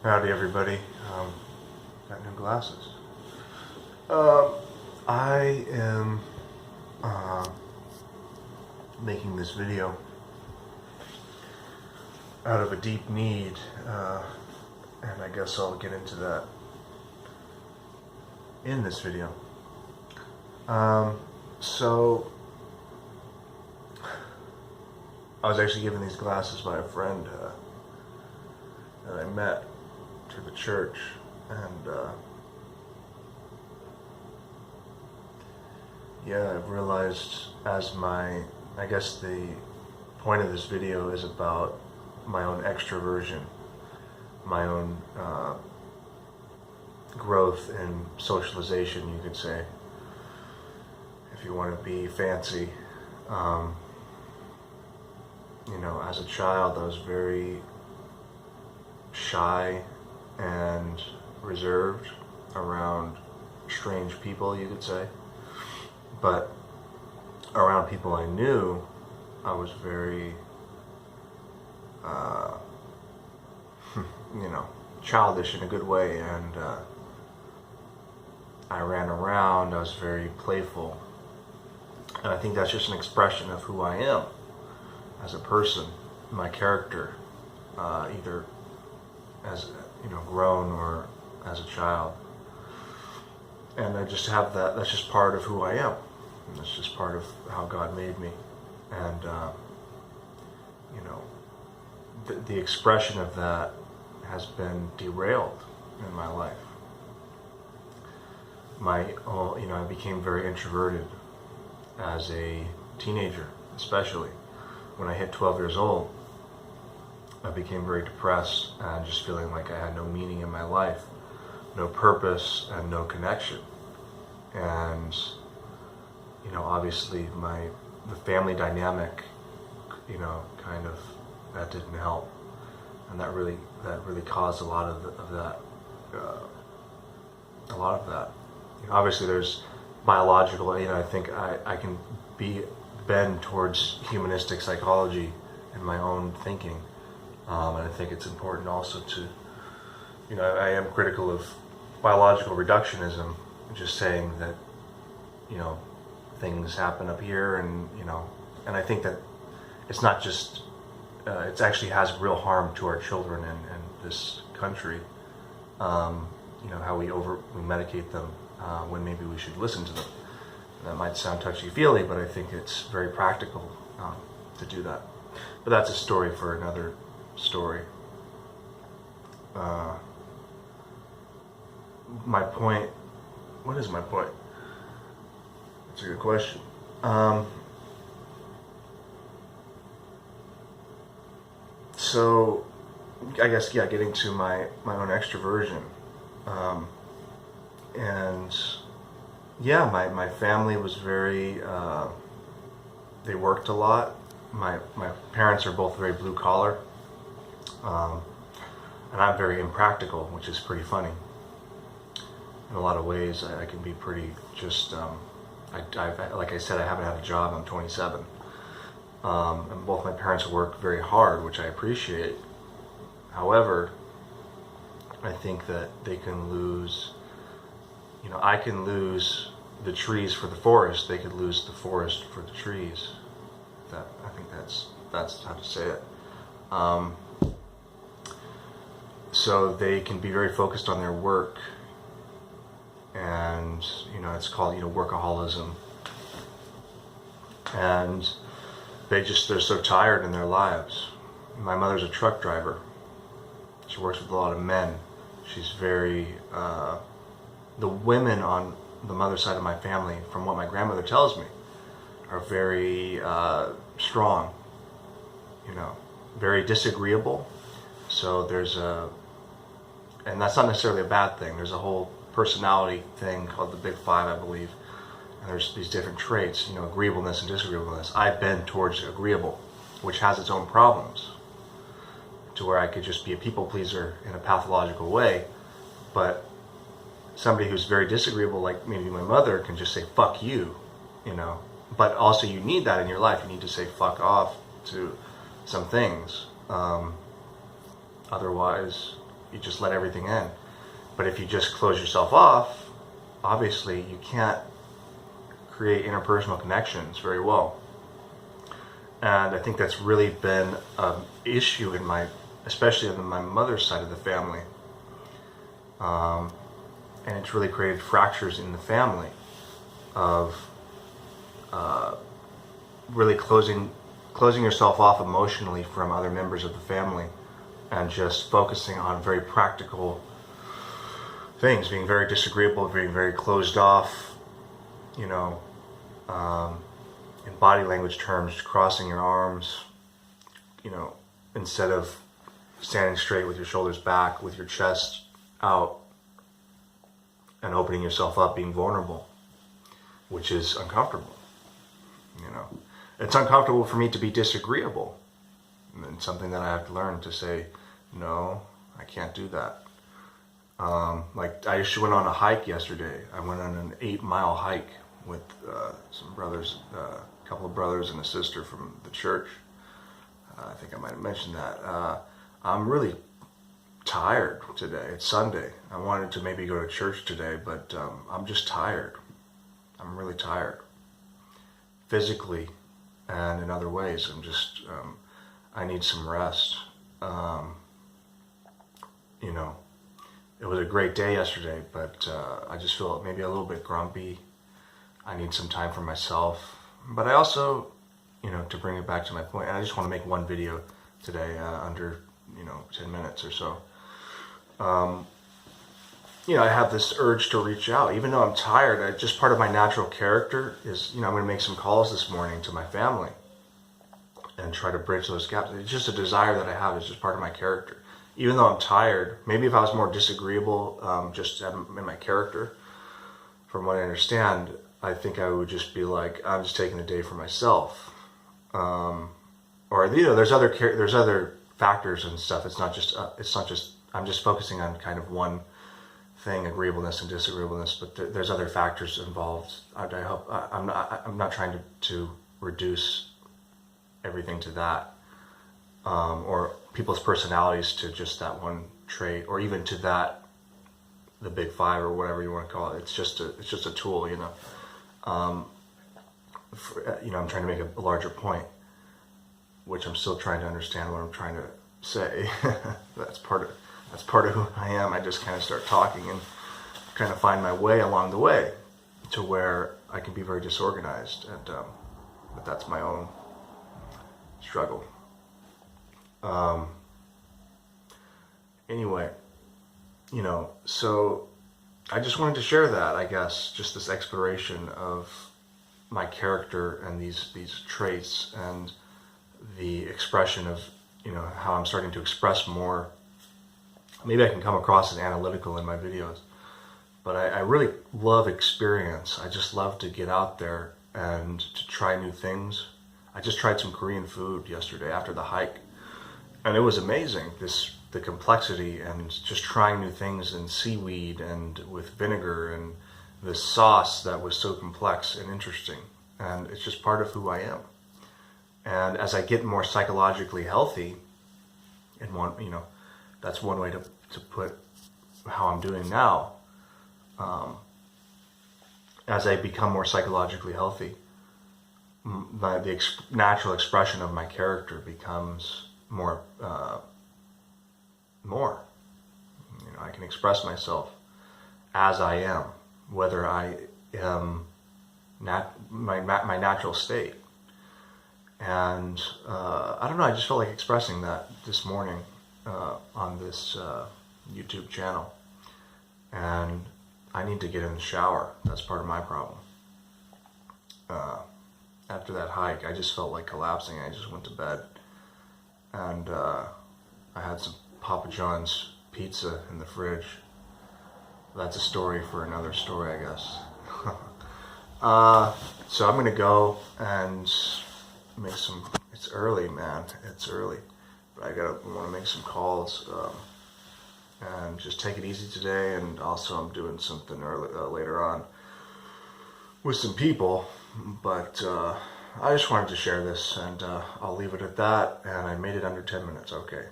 Howdy, everybody. Got new glasses. I am making this video out of a deep need, and I guess I'll get into that in this video. So, I was actually given these glasses by a friend that I met through the church, and yeah, I've realized I guess the point of this video is about my own extraversion, my own growth and socialization, you could say, if you want to be fancy. As a child, I was very shy and reserved around strange people, you could say. But around people I knew, I was very, childish in a good way, and I ran around, I was very playful. And I think that's just an expression of who I am as a person, my character, either as grown or as a child. And I just have that's just part of who I am. And that's just part of how God made me. And the expression of that has been derailed in my life. I became very introverted as a teenager, especially. When I hit 12 years old, I became very depressed and just feeling like I had no meaning in my life, no purpose, and no connection. And obviously the family dynamic, kind of, that didn't help, and that really caused a lot of that. Obviously, there's biological. I think I can bend towards humanistic psychology in my own thinking, and I think it's important also to, I am critical of biological reductionism, just saying that, things happen up here, and and I think that it's not just, it actually has real harm to our children and this country. How we medicate them when maybe we should listen to them. That might sound touchy-feely, but I think it's very practical to do that. But that's a story for another story. My point, what is my point? That's a good question. So, I guess, getting to my own extroversion. And yeah, my family was very, they worked a lot. My parents are both very blue collar, and I'm very impractical, which is pretty funny. In a lot of ways, I can be pretty just, like I said, I haven't had a job, I'm 27. And both my parents work very hard, which I appreciate. However, I think that they can lose, I can lose the trees for the forest, they could lose the forest for the trees. I think that's how to say it. So they can be very focused on their work, and it's called workaholism. And they're so tired in their lives. My mother's a truck driver. She works with a lot of men. She's very, the women on the mother's side of my family, from what my grandmother tells me, are very strong, very disagreeable. So and that's not necessarily a bad thing. There's a whole personality thing called the Big Five, I believe. And there's these different traits, agreeableness and disagreeableness. I bend towards agreeable, which has its own problems, to where I could just be a people pleaser in a pathological way. But somebody who's very disagreeable, like maybe my mother, can just say, fuck you, But also you need that in your life. You need to say fuck off to some things. Otherwise, You just let everything in. But if you just close yourself off, obviously you can't create interpersonal connections very well. And I think that's really been an issue especially on my mother's side of the family. And it's really created fractures in the family of really closing yourself off emotionally from other members of the family and just focusing on very practical things, being very disagreeable, being very closed off, in body language terms, crossing your arms, instead of standing straight with your shoulders back, with your chest out, and opening yourself up, being vulnerable, which is uncomfortable. It's uncomfortable for me to be disagreeable. And it's something that I have to learn to say, no, I can't do that. Like I just went on a hike yesterday. I went on an 8-mile hike with some brothers, a couple of brothers and a sister from the church. I think I might have mentioned that. I'm really tired today. It's Sunday. I wanted to maybe go to church today, but I'm just tired. I'm really tired. Physically and in other ways. I need some rest. It was a great day yesterday, but I just feel maybe a little bit grumpy. I need some time for myself. But I also, to bring it back to my point, and I just want to make one video today under, 10 minutes or so. I have this urge to reach out, even though I'm tired. Just part of my natural character is, I'm going to make some calls this morning to my family and try to bridge those gaps. It's just a desire that I have. It's just part of my character. Even though I'm tired, maybe if I was more disagreeable, just in my character, from what I understand, I think I would just be like, I'm just taking a day for myself. There's other factors and stuff. It's not just I'm just focusing on kind of one thing, agreeableness and disagreeableness, but there's other factors involved. I hope I'm not trying to reduce everything to that, or people's personalities to just that one trait, or even to the big five or whatever you want to call it. It's just a tool, I'm trying to make a larger point, which I'm still trying to understand what I'm trying to say. That's part of who I am. I just kind of start talking and kind of find my way along the way to where I can be very disorganized, but that's my own struggle. Anyway, so I just wanted to share that, I guess, just this exploration of my character and these traits and the expression of, how I'm starting to express more. Maybe I can come across as analytical in my videos, but I really love experience. I just love to get out there and to try new things. I just tried some Korean food yesterday after the hike, and it was amazing. The complexity and just trying new things in seaweed and with vinegar and this sauce that was so complex and interesting. And it's just part of who I am. And as I get more psychologically healthy, that's one way to put how I'm doing now. As I become more psychologically healthy, the natural expression of my character becomes more. I can express myself as I am, whether I am my natural state. And I don't know, I just felt like expressing that this morning on this YouTube channel. And I need to get in the shower. That's part of my problem. After that hike, I just felt like collapsing. I just went to bed. And I had some Papa John's pizza in the fridge. That's a story for another story, I guess. So I'm gonna go and make some. It's early, man. It's early, but I want to make some calls and just take it easy today. And also, I'm doing something later on with some people. But I just wanted to share this, and I'll leave it at that. And I made it under 10 minutes. Okay.